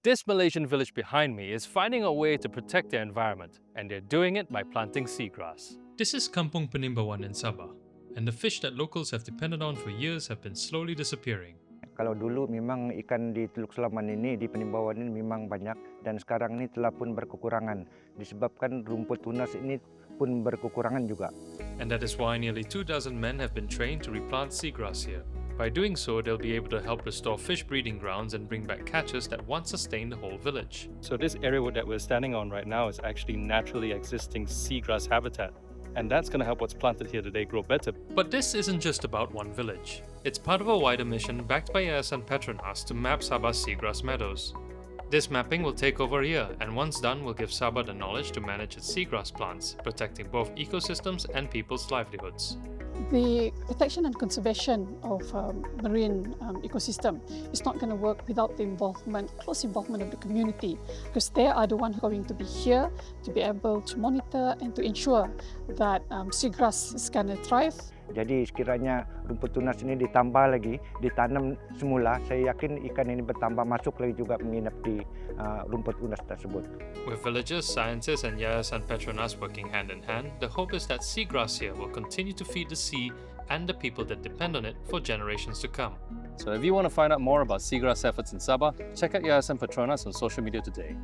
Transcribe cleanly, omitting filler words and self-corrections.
This Malaysian village behind me is finding a way to protect their environment, and they're doing it by planting seagrass. This is Kampung Penimbawan in Sabah, and the fish that locals have depended on for years have been slowly disappearing. Kalau dulu memang ikan di Teluk Sulaman ini, di Penimbawan ini memang banyak, dan sekarang ini telah pun berkekurangan. Disebabkan rumput tunas ini pun berkekurangan juga. And that is why nearly 24 men have been trained to replant seagrass here. By doing so, they'll be able to help restore fish breeding grounds and bring back catches that once sustained the whole village. So this area that we're standing on right now is actually naturally existing seagrass habitat. And that's going to help what's planted here today grow better. But this isn't just about one village. It's part of a wider mission backed by Yayasan PETRONAS to map Sabah's seagrass meadows. This mapping will take over a year, and once done will give Sabah the knowledge to manage its seagrass plants, protecting both ecosystems and people's livelihoods. The protection and conservation of marine ecosystem is not going to work without the close involvement of the community, because they are the ones who are going to be here to be able to monitor and to ensure that seagrass is going to thrive. Jadi sekiranya rumput tunas ini ditambah lagi, ditanam semula, saya yakin ikan ini bertambah masuk lagi juga menginap di rumput tunas tersebut. With villagers, scientists and Yayasan PETRONAS working hand in hand, the hope is that seagrass here will continue to feed the sea and the people that depend on it for generations to come. So if you want to find out more about seagrass efforts in Sabah, check out Yayasan PETRONAS on social media today.